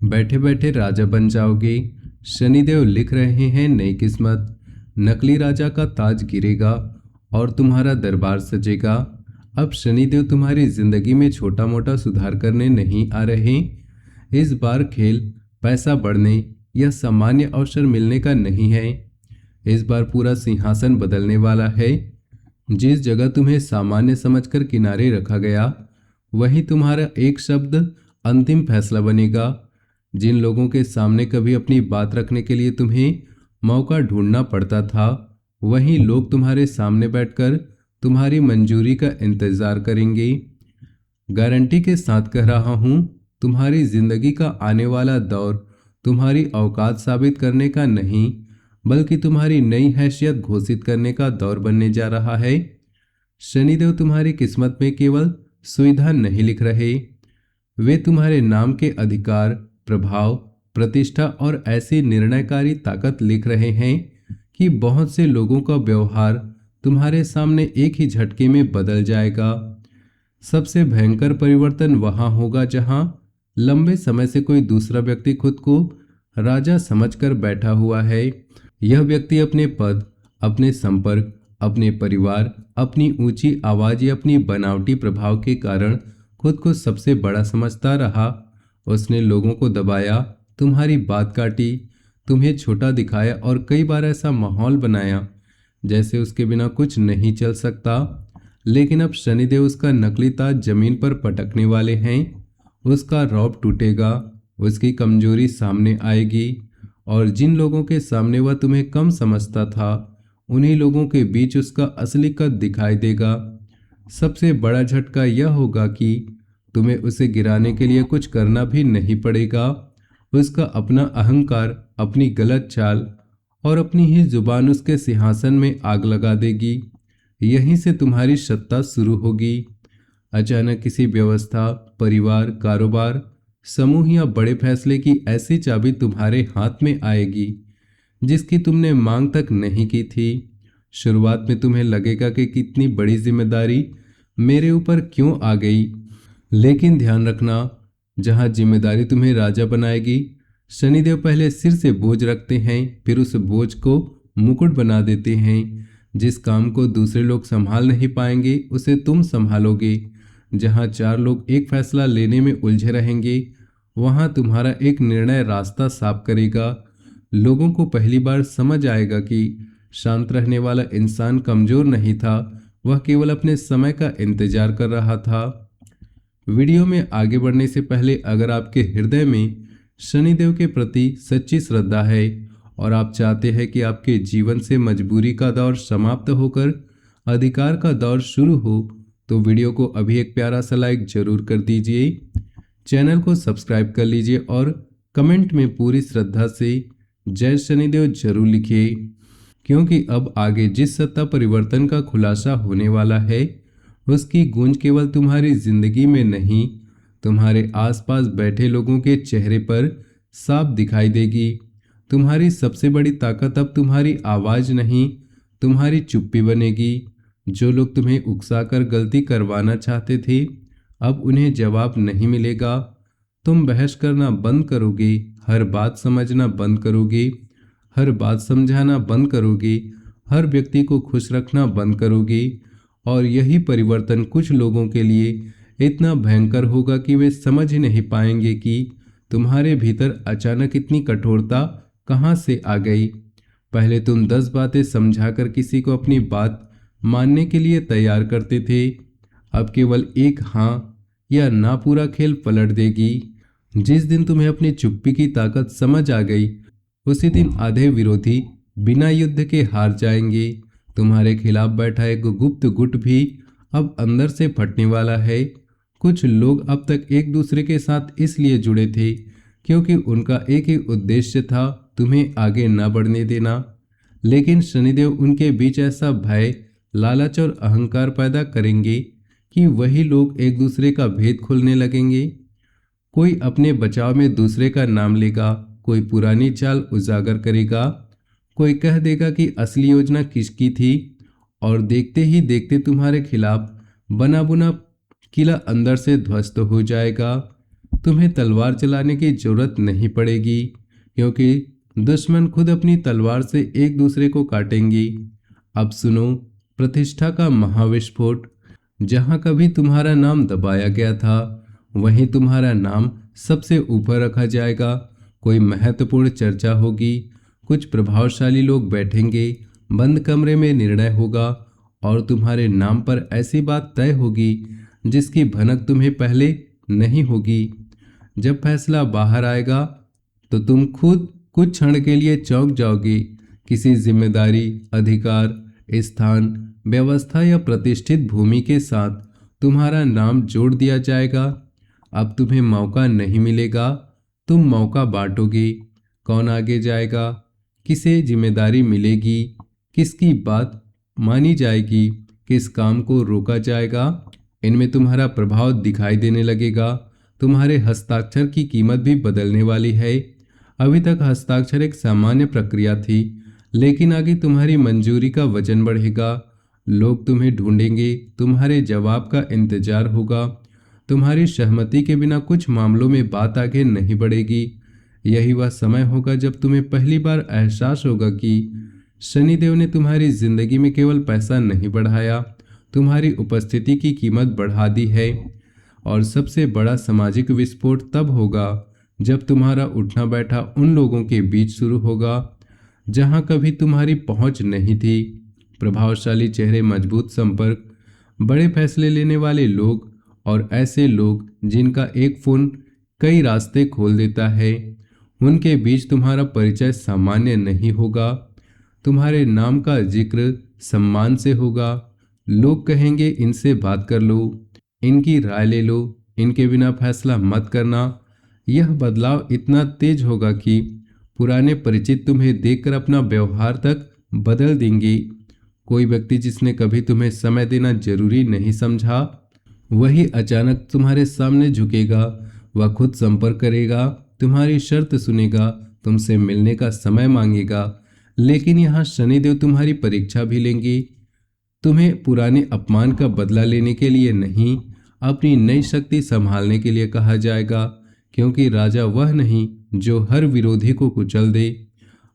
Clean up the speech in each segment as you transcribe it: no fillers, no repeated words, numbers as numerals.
बैठे बैठे राजा बन जाओगे। शनिदेव लिख रहे हैं नई किस्मत। नकली राजा का ताज गिरेगा और तुम्हारा दरबार सजेगा। अब शनिदेव तुम्हारी जिंदगी में छोटा मोटा सुधार करने नहीं आ रहे। इस बार खेल पैसा बढ़ने या सामान्य अवसर मिलने का नहीं है। इस बार पूरा सिंहासन बदलने वाला है। जिस जगह तुम्हें सामान्य समझकर किनारे रखा गया, वही तुम्हारा एक शब्द अंतिम फैसला बनेगा। जिन लोगों के सामने कभी अपनी बात रखने के लिए तुम्हें मौका ढूंढना पड़ता था, वही लोग तुम्हारे सामने बैठकर तुम्हारी मंजूरी का इंतजार करेंगे। गारंटी के साथ कह रहा हूं, तुम्हारी जिंदगी का आने वाला दौर तुम्हारी औकात साबित करने का नहीं, बल्कि तुम्हारी नई हैसियत घोषित करने का दौर बनने जा रहा है। शनिदेव तुम्हारी किस्मत में केवल सुविधा नहीं लिख रहे, वे तुम्हारे नाम के अधिकार, प्रभाव, प्रतिष्ठा और ऐसी निर्णयकारी ताकत लिख रहे हैं कि बहुत से लोगों का व्यवहार तुम्हारे सामने एक ही झटके में बदल जाएगा। सबसे भयंकर परिवर्तन वहां होगा जहां लंबे समय से कोई दूसरा व्यक्ति खुद को राजा समझकर बैठा हुआ है। यह व्यक्ति अपने पद, अपने संपर्क, अपने परिवार, अपनी ऊंची आवाज या अपनी बनावटी प्रभाव के कारण खुद को सबसे बड़ा समझता रहा। उसने लोगों को दबाया, तुम्हारी बात काटी, तुम्हें छोटा दिखाया और कई बार ऐसा माहौल बनाया जैसे उसके बिना कुछ नहीं चल सकता। लेकिन अब शनिदेव उसका नकली ताज जमीन पर पटकने वाले हैं। उसका रौब टूटेगा, उसकी कमजोरी सामने आएगी और जिन लोगों के सामने वह तुम्हें कम समझता था, उन्हीं लोगों के बीच उसका असली कद दिखाई देगा। सबसे बड़ा झटका यह होगा कि तुम्हें उसे गिराने के लिए कुछ करना भी नहीं पड़ेगा। उसका अपना अहंकार, अपनी गलत चाल और अपनी ही जुबान उसके सिंहासन में आग लगा देगी। यहीं से तुम्हारी सत्ता शुरू होगी। अचानक किसी व्यवस्था, परिवार, कारोबार, समूह या बड़े फैसले की ऐसी चाबी तुम्हारे हाथ में आएगी जिसकी तुमने मांग तक नहीं की थी। शुरुआत में तुम्हें लगेगा कि कितनी बड़ी जिम्मेदारी मेरे ऊपर क्यों आ गई, लेकिन ध्यान रखना, जहां जिम्मेदारी तुम्हें राजा बनाएगी, शनिदेव पहले सिर से बोझ रखते हैं, फिर उस बोझ को मुकुट बना देते हैं। जिस काम को दूसरे लोग संभाल नहीं पाएंगे, उसे तुम संभालोगे। जहां चार लोग एक फैसला लेने में उलझे रहेंगे, वहां तुम्हारा एक निर्णय रास्ता साफ करेगा। लोगों को पहली बार समझ आएगा कि शांत रहने वाला इंसान कमजोर नहीं था, वह केवल अपने समय का इंतजार कर रहा था। वीडियो में आगे बढ़ने से पहले अगर आपके हृदय में शनिदेव के प्रति सच्ची श्रद्धा है और आप चाहते हैं कि आपके जीवन से मजबूरी का दौर समाप्त होकर अधिकार का दौर शुरू हो, तो वीडियो को अभी एक प्यारा सा लाइक जरूर कर दीजिए। चैनल को सब्सक्राइब कर लीजिए और कमेंट में पूरी श्रद्धा से जय शनिदेव जरूर लिखिए, क्योंकि अब आगे जिस सत्ता परिवर्तन का खुलासा होने वाला है, उसकी गूंज केवल तुम्हारी जिंदगी में नहीं, तुम्हारे आसपास बैठे लोगों के चेहरे पर साफ दिखाई देगी। तुम्हारी सबसे बड़ी ताकत अब तुम्हारी आवाज नहीं, तुम्हारी चुप्पी बनेगी। जो लोग तुम्हें उकसाकर गलती करवाना चाहते थे, अब उन्हें जवाब नहीं मिलेगा। तुम बहस करना बंद करोगे, हर बात समझना बंद करोगे, हर बात समझाना बंद करोगे, हर व्यक्ति को खुश रखना बंद करोगे। और यही परिवर्तन कुछ लोगों के लिए इतना भयंकर होगा कि वे समझ ही नहीं पाएंगे कि तुम्हारे भीतर अचानक इतनी कठोरता कहां से आ गई। पहले तुम 10 बातें समझाकर किसी को अपनी बात मानने के लिए तैयार करते थे, अब केवल एक हाँ या ना पूरा खेल पलट देगी। जिस दिन तुम्हें अपनी चुप्पी की ताकत समझ आ गई, उसी दिन आधे विरोधी बिना युद्ध के हार जाएंगे। तुम्हारे खिलाफ बैठा एक गुप्त गुट भी अब अंदर से फटने वाला है। कुछ लोग अब तक एक दूसरे के साथ इसलिए जुड़े थे क्योंकि उनका एक ही उद्देश्य था, तुम्हें आगे न बढ़ने देना। लेकिन शनिदेव उनके बीच ऐसा भय, लालच और अहंकार पैदा करेंगे कि वही लोग एक दूसरे का भेद खोलने लगेंगे। कोई अपने बचाव में दूसरे का नाम लेगा, कोई पुरानी चाल उजागर करेगा, कोई कह देगा कि असली योजना किसकी थी, और देखते ही देखते तुम्हारे खिलाफ बना बुना किला अंदर से ध्वस्त हो जाएगा। तुम्हें तलवार चलाने की जरूरत नहीं पड़ेगी, क्योंकि दुश्मन खुद अपनी तलवार से एक दूसरे को काटेंगी। अब सुनो, प्रतिष्ठा का महाविस्फोट। जहां कभी तुम्हारा नाम दबाया गया था, वहीं तुम्हारा नाम सबसे ऊपर रखा जाएगा। कोई महत्वपूर्ण चर्चा होगी, कुछ प्रभावशाली लोग बैठेंगे, बंद कमरे में निर्णय होगा और तुम्हारे नाम पर ऐसी बात तय होगी जिसकी भनक तुम्हें पहले नहीं होगी। जब फैसला बाहर आएगा तो तुम खुद कुछ क्षण के लिए चौंक जाओगे। किसी जिम्मेदारी, अधिकार, स्थान, व्यवस्था या प्रतिष्ठित भूमि के साथ तुम्हारा नाम जोड़ दिया जाएगा। अब तुम्हें मौका नहीं मिलेगा, तुम मौका बांटोगे। कौन आगे जाएगा, किसे जिम्मेदारी मिलेगी, किसकी बात मानी जाएगी, किस काम को रोका जाएगा, इनमें तुम्हारा प्रभाव दिखाई देने लगेगा। तुम्हारे हस्ताक्षर की कीमत भी बदलने वाली है। अभी तक हस्ताक्षर एक सामान्य प्रक्रिया थी, लेकिन आगे तुम्हारी मंजूरी का वजन बढ़ेगा। लोग तुम्हें ढूंढेंगे, तुम्हारे जवाब का इंतजार होगा। तुम्हारी सहमति के बिना कुछ मामलों में बात आगे नहीं बढ़ेगी। यही वह समय होगा जब तुम्हें पहली बार एहसास होगा कि शनिदेव ने तुम्हारी जिंदगी में केवल पैसा नहीं बढ़ाया, तुम्हारी उपस्थिति की कीमत बढ़ा दी है। और सबसे बड़ा सामाजिक विस्फोट तब होगा जब तुम्हारा उठना बैठा उन लोगों के बीच शुरू होगा जहां कभी तुम्हारी पहुंच नहीं थी। प्रभावशाली चेहरे, मजबूत संपर्क, बड़े फैसले लेने वाले लोग और ऐसे लोग जिनका एक फोन कई रास्ते खोल देता है, उनके बीच तुम्हारा परिचय सामान्य नहीं होगा। तुम्हारे नाम का जिक्र सम्मान से होगा। लोग कहेंगे, इनसे बात कर लो, इनकी राय ले लो, इनके बिना फैसला मत करना। यह बदलाव इतना तेज होगा कि पुराने परिचित तुम्हें देखकर अपना व्यवहार तक बदल देंगे। कोई व्यक्ति जिसने कभी तुम्हें समय देना जरूरी नहीं समझा, वही अचानक तुम्हारे सामने झुकेगा। वह खुद संपर्क करेगा, तुम्हारी शर्त सुनेगा, तुमसे मिलने का समय मांगेगा। लेकिन यहाँ शनिदेव तुम्हारी परीक्षा भी लेंगे। तुम्हें पुराने अपमान का बदला लेने के लिए नहीं, अपनी नई शक्ति संभालने के लिए कहा जाएगा। क्योंकि राजा वह नहीं जो हर विरोधी को कुचल दे।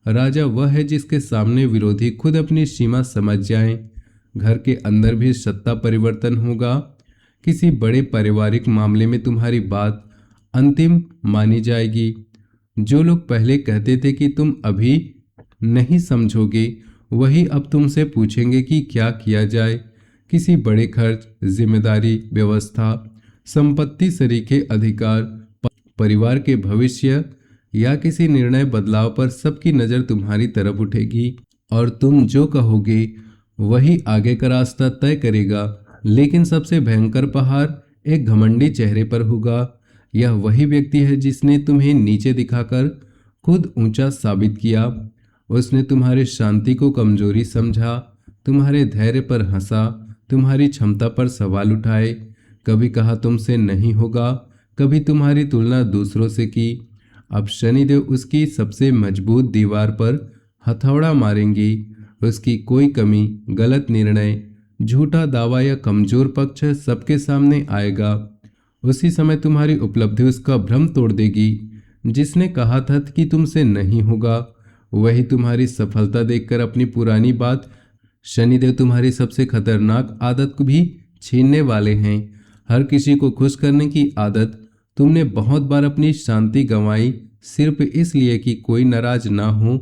राजा वह है जिसके सामने विरोधी खुद अपनी सीमा समझ जाएं। घर के अंदर भी सत्ता परिवर्तन होगा। किसी बड़े पारिवारिक मामले में तुम्हारी बात अंतिम मानी जाएगी। जो लोग पहले कहते थे कि तुम अभी नहीं समझोगे, वही अब तुमसे पूछेंगे कि क्या किया जाए। किसी बड़े खर्च, जिम्मेदारी, व्यवस्था, संपत्ति, सरीखे अधिकार, परिवार के भविष्य या किसी निर्णय बदलाव पर सबकी नज़र तुम्हारी तरफ उठेगी और तुम जो कहोगे वही आगे का रास्ता तय करेगा। लेकिन सबसे भयंकर पहाड़ एक घमंडी चेहरे पर होगा। यह वही व्यक्ति है जिसने तुम्हें नीचे दिखाकर खुद ऊंचा साबित किया। उसने तुम्हारी शांति को कमजोरी समझा, तुम्हारे धैर्य पर हंसा, तुम्हारी क्षमता पर सवाल उठाए। कभी कहा तुमसे नहीं होगा, कभी तुम्हारी तुलना दूसरों से की। अब शनिदेव उसकी सबसे मजबूत दीवार पर हथौड़ा मारेंगे। उसकी कोई कमी, गलत निर्णय, झूठा दावा या कमजोर पक्ष सबके सामने आएगा। उसी समय तुम्हारी उपलब्धि उसका भ्रम तोड़ देगी। जिसने कहा था कि तुमसे नहीं होगा, वही तुम्हारी सफलता देखकर अपनी पुरानी बात। शनिदेव तुम्हारी सबसे खतरनाक आदत को भी छीनने वाले हैं। हर किसी को खुश करने की आदत। तुमने बहुत बार अपनी शांति गंवाई सिर्फ इसलिए कि कोई नाराज ना हो।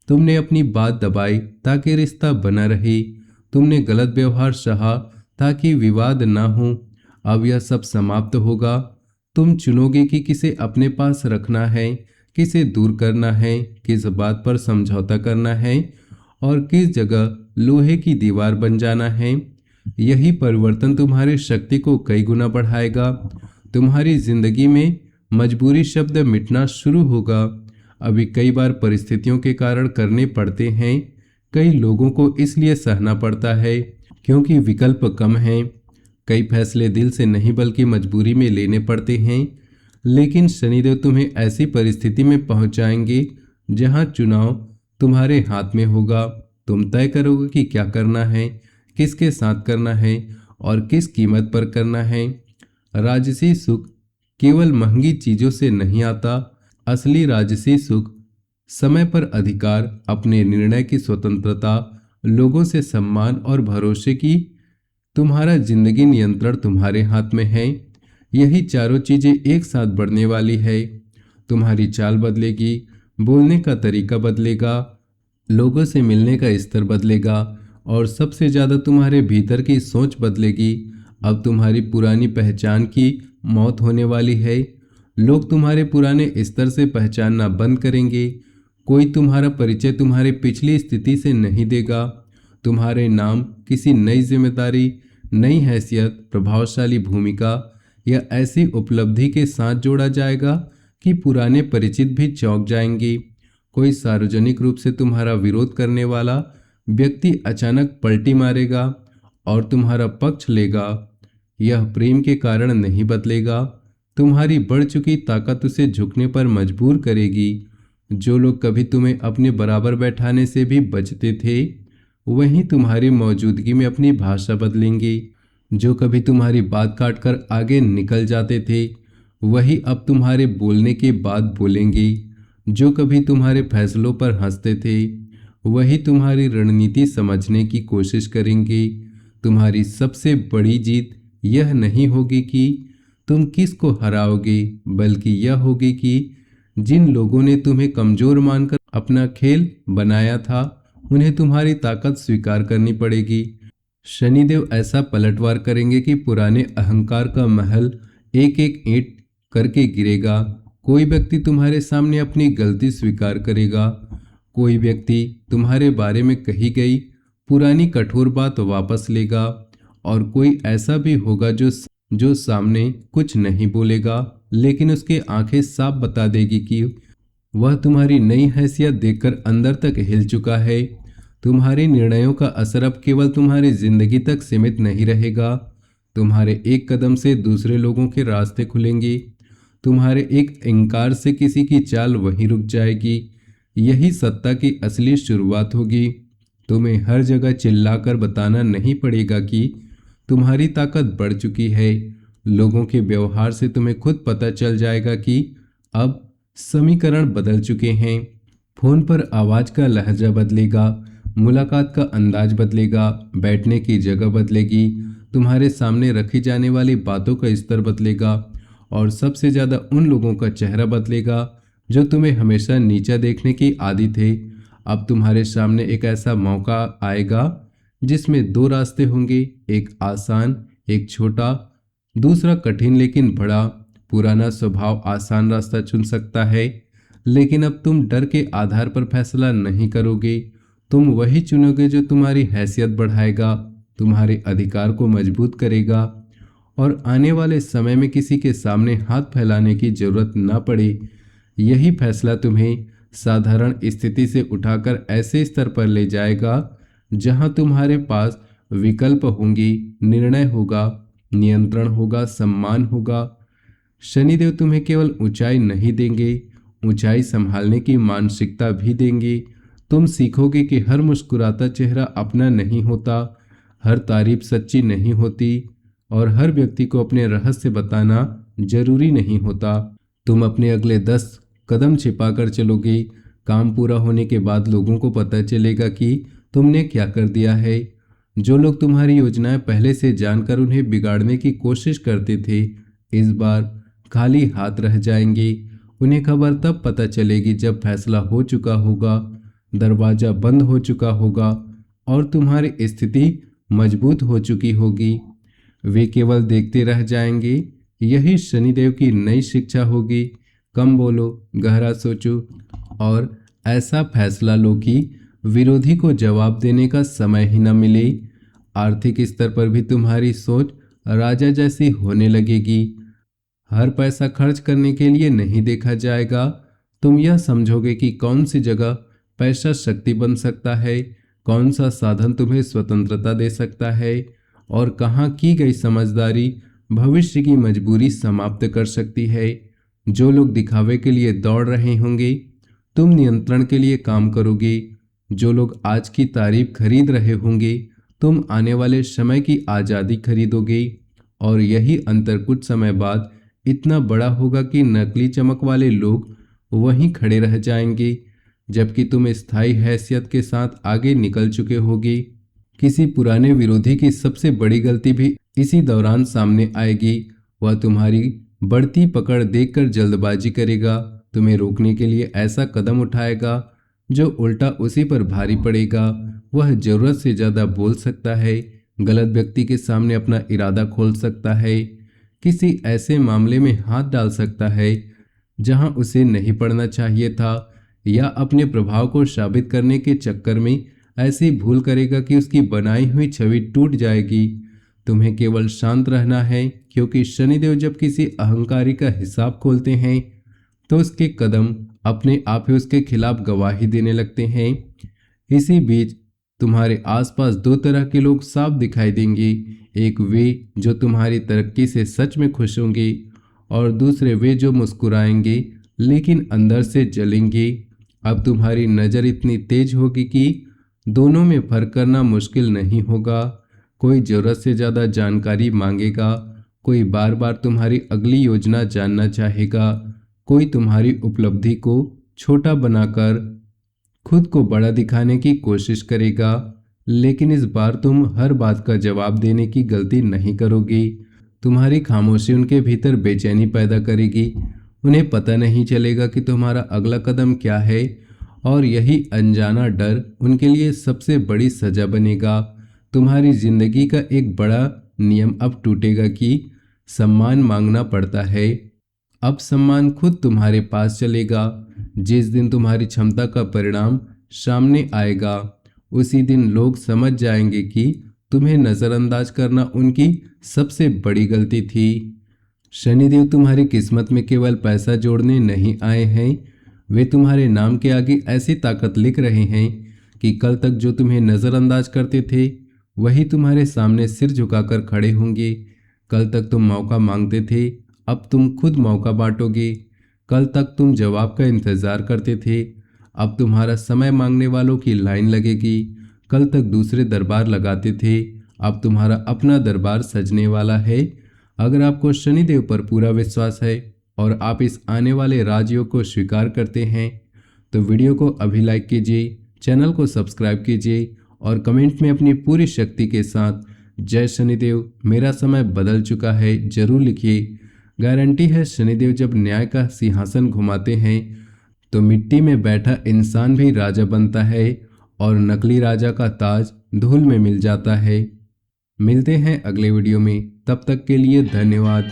तुमने अपनी बात दबाई ताकि रिश्ता बना रहे। तुमने गलत व्यवहार सहा ताकि विवाद ना हो। अब यह सब समाप्त होगा। तुम चुनोगे कि किसे अपने पास रखना है, किसे दूर करना है, किस बात पर समझौता करना है और किस जगह लोहे की दीवार बन जाना है। यही परिवर्तन तुम्हारी शक्ति को कई गुना बढ़ाएगा। तुम्हारी जिंदगी में मजबूरी शब्द मिटना शुरू होगा। अभी कई बार परिस्थितियों के कारण करने पड़ते हैं। कई लोगों को इसलिए सहना पड़ता है क्योंकि विकल्प कम हैं। कई फैसले दिल से नहीं बल्कि मजबूरी में लेने पड़ते हैं। लेकिन शनिदेव तुम्हें ऐसी परिस्थिति में पहुंचाएंगे जहां चुनाव तुम्हारे हाथ में होगा। तुम तय करोगे कि क्या करना है, किसके साथ करना है और किस कीमत पर करना है। राजसी सुख केवल महंगी चीजों से नहीं आता। असली राजसी सुख समय पर अधिकार, अपने निर्णय की स्वतंत्रता, लोगों से सम्मान और भरोसे की तुम्हारा जिंदगी नियंत्रण तुम्हारे हाथ में है। यही चारों चीजें एक साथ बढ़ने वाली है। तुम्हारी चाल बदलेगी, बोलने का तरीका बदलेगा, लोगों से मिलने का स्तर बदलेगा और सबसे ज्यादा तुम्हारे भीतर की सोच बदलेगी। अब तुम्हारी पुरानी पहचान की मौत होने वाली है। लोग तुम्हारे पुराने स्तर से पहचानना बंद करेंगे। कोई तुम्हारा परिचय तुम्हारी पिछली स्थिति से नहीं देगा। तुम्हारे नाम किसी नई जिम्मेदारी, नई हैसियत, प्रभावशाली भूमिका या ऐसी उपलब्धि के साथ जोड़ा जाएगा कि पुराने परिचित भी चौंक जाएंगे। कोई सार्वजनिक रूप से तुम्हारा विरोध करने वाला व्यक्ति अचानक पलटी मारेगा और तुम्हारा पक्ष लेगा। यह प्रेम के कारण नहीं बदलेगा। तुम्हारी बढ़ चुकी ताकत उसे झुकने पर मजबूर करेगी। जो लोग कभी तुम्हें अपने बराबर बैठाने से भी बचते थे, वहीं तुम्हारी मौजूदगी में अपनी भाषा बदलेंगे। जो कभी तुम्हारी बात काटकर आगे निकल जाते थे, वही अब तुम्हारे बोलने के बाद बोलेंगे। जो कभी तुम्हारे फैसलों पर हंसते थे, वही तुम्हारी रणनीति समझने की कोशिश करेंगे। तुम्हारी सबसे बड़ी जीत यह नहीं होगी कि तुम किसको हराओगे, बल्कि यह होगी कि जिन लोगों ने तुम्हें कमजोर मानकर अपना खेल बनाया था, उन्हें तुम्हारी ताकत स्वीकार करनी पड़ेगी। शनिदेव ऐसा पलटवार करेंगे कि पुराने अहंकार का महल एक एक ईंट करके गिरेगा। कोई व्यक्ति तुम्हारे सामने अपनी गलती स्वीकार करेगा। कोई व्यक्ति तुम्हारे बारे में कही गई पुरानी कठोर बात वापस लेगा और कोई ऐसा भी होगा जो सामने कुछ नहीं बोलेगा, लेकिन उसकी आंखें साफ बता देगी कि वह तुम्हारी नई हैसियत देखकर अंदर तक हिल चुका है। तुम्हारे निर्णयों का असर अब केवल तुम्हारी जिंदगी तक सीमित नहीं रहेगा। तुम्हारे एक कदम से दूसरे लोगों के रास्ते खुलेंगे। तुम्हारे एक इंकार से किसी की चाल वहीं रुक जाएगी। यही सत्ता की असली शुरुआत होगी। तुम्हें हर जगह चिल्लाकर बताना नहीं पड़ेगा कि तुम्हारी ताकत बढ़ चुकी है। लोगों के व्यवहार से तुम्हें खुद पता चल जाएगा कि अब समीकरण बदल चुके हैं। फोन पर आवाज का लहजा बदलेगा, मुलाकात का अंदाज बदलेगा, बैठने की जगह बदलेगी, तुम्हारे सामने रखी जाने वाली बातों का स्तर बदलेगा और सबसे ज्यादा उन लोगों का चेहरा बदलेगा जो तुम्हें हमेशा नीचा देखने की आदी थे। अब तुम्हारे सामने एक ऐसा मौका आएगा जिसमें दो रास्ते होंगे, एक आसान, एक छोटा, दूसरा कठिन लेकिन बड़ा। पुराना स्वभाव आसान रास्ता चुन सकता है, लेकिन अब तुम डर के आधार पर फैसला नहीं करोगे। तुम वही चुनोगे जो तुम्हारी हैसियत बढ़ाएगा, तुम्हारे अधिकार को मजबूत करेगा और आने वाले समय में किसी के सामने हाथ फैलाने की जरूरत ना पड़े। यही फैसला तुम्हें साधारण स्थिति से उठाकर ऐसे स्तर पर ले जाएगा जहां तुम्हारे पास विकल्प होंगे, निर्णय होगा, नियंत्रण होगा, सम्मान होगा। शनिदेव तुम्हें केवल ऊंचाई नहीं देंगे, ऊंचाई संभालने की मानसिकता भी देंगे। तुम सीखोगे कि हर मुस्कुराता चेहरा अपना नहीं होता, हर तारीफ सच्ची नहीं होती और हर व्यक्ति को अपने रहस्य बताना जरूरी नहीं होता। तुम अपने अगले 10 कदम छिपाकर चलोगे। काम पूरा होने के बाद लोगों को पता चलेगा कि तुमने क्या कर दिया है। जो लोग तुम्हारी योजनाएं पहले से जानकर उन्हें बिगाड़ने की कोशिश करते थे, इस बार खाली हाथ रह जाएंगे। उन्हें खबर तब पता चलेगी जब फैसला हो चुका होगा, दरवाजा बंद हो चुका होगा और तुम्हारी स्थिति मजबूत हो चुकी होगी। वे केवल देखते रह जाएंगे। यही शनिदेव की नई शिक्षा होगी। कम बोलो, गहरा सोचो और ऐसा फैसला लो कि विरोधी को जवाब देने का समय ही न मिले। आर्थिक स्तर पर भी तुम्हारी सोच राजा जैसी होने लगेगी। हर पैसा खर्च करने के लिए नहीं देखा जाएगा। तुम यह समझोगे कि कौन सी जगह पैसा शक्ति बन सकता है, कौन सा साधन तुम्हें स्वतंत्रता दे सकता है और कहाँ की गई समझदारी भविष्य की मजबूरी समाप्त कर सकती है। जो लोग दिखावे के लिए दौड़ रहे होंगे, तुम नियंत्रण के लिए काम करोगे। जो लोग आज की तारीफ खरीद रहे होंगे, तुम आने वाले समय की आज़ादी खरीदोगे और यही अंतर कुछ समय बाद इतना बड़ा होगा कि नकली चमक वाले लोग वहीं खड़े रह जाएंगे, जबकि तुम स्थायी हैसियत के साथ आगे निकल चुके होगी। किसी पुराने विरोधी की सबसे बड़ी गलती भी इसी दौरान सामने आएगी। वह तुम्हारी बढ़ती पकड़ देखकर जल्दबाजी करेगा, तुम्हें रोकने के लिए ऐसा कदम उठाएगा जो उल्टा उसी पर भारी पड़ेगा। वह जरूरत से ज्यादा बोल सकता है, गलत व्यक्ति के सामने अपना इरादा खोल सकता है, किसी ऐसे मामले में हाथ डाल सकता है जहां उसे नहीं पड़ना चाहिए था, या अपने प्रभाव को साबित करने के चक्कर में ऐसी भूल करेगा कि उसकी बनाई हुई छवि टूट जाएगी। तुम्हें केवल शांत रहना है, क्योंकि शनिदेव जब किसी अहंकारी का हिसाब खोलते हैं तो उसके कदम अपने आप ही उसके खिलाफ गवाही देने लगते हैं। इसी बीच तुम्हारे आसपास दो तरह के लोग साफ दिखाई देंगे। एक वे जो तुम्हारी तरक्की से सच में खुश होंगे, और दूसरे वे जो मुस्कुराएंगे लेकिन अंदर से जलेंगे। अब तुम्हारी नज़र इतनी तेज होगी कि दोनों में फर्क करना मुश्किल नहीं होगा। कोई ज़रूरत से ज़्यादा जानकारी मांगेगा, कोई बार बार तुम्हारी अगली योजना जानना चाहेगा, कोई तुम्हारी उपलब्धि को छोटा बनाकर खुद को बड़ा दिखाने की कोशिश करेगा। लेकिन इस बार तुम हर बात का जवाब देने की गलती नहीं करोगी। तुम्हारी खामोशी उनके भीतर बेचैनी पैदा करेगी। उन्हें पता नहीं चलेगा कि तुम्हारा अगला कदम क्या है, और यही अनजाना डर उनके लिए सबसे बड़ी सजा बनेगा। तुम्हारी जिंदगी का एक बड़ा नियम अब टूटेगा कि सम्मान मांगना पड़ता है। अब सम्मान खुद तुम्हारे पास चलेगा। जिस दिन तुम्हारी क्षमता का परिणाम सामने आएगा, उसी दिन लोग समझ जाएंगे कि तुम्हें नज़रअंदाज करना उनकी सबसे बड़ी गलती थी। शनिदेव तुम्हारी किस्मत में केवल पैसा जोड़ने नहीं आए हैं, वे तुम्हारे नाम के आगे ऐसी ताकत लिख रहे हैं कि कल तक जो तुम्हें नज़रअंदाज करते थे वही तुम्हारे सामने सिर झुकाकर खड़े होंगे। कल तक तुम मौका मांगते थे, अब तुम खुद मौका बांटोगे। कल तक तुम जवाब का इंतज़ार करते थे, अब तुम्हारा समय मांगने वालों की लाइन लगेगी। कल तक दूसरे दरबार लगाते थे, अब तुम्हारा अपना दरबार सजने वाला है। अगर आपको शनिदेव पर पूरा विश्वास है और आप इस आने वाले राजयोग को स्वीकार करते हैं तो वीडियो को अभी लाइक कीजिए, चैनल को सब्सक्राइब कीजिए और कमेंट में अपनी पूरी शक्ति के साथ जय शनिदेव, मेरा समय बदल चुका है जरूर लिखिए। गारंटी है शनिदेव जब न्याय का सिंहासन घुमाते हैं तो मिट्टी में बैठा इंसान भी राजा बनता है और नकली राजा का ताज धूल में मिल जाता है। मिलते हैं अगले वीडियो में, तब तक के लिए धन्यवाद।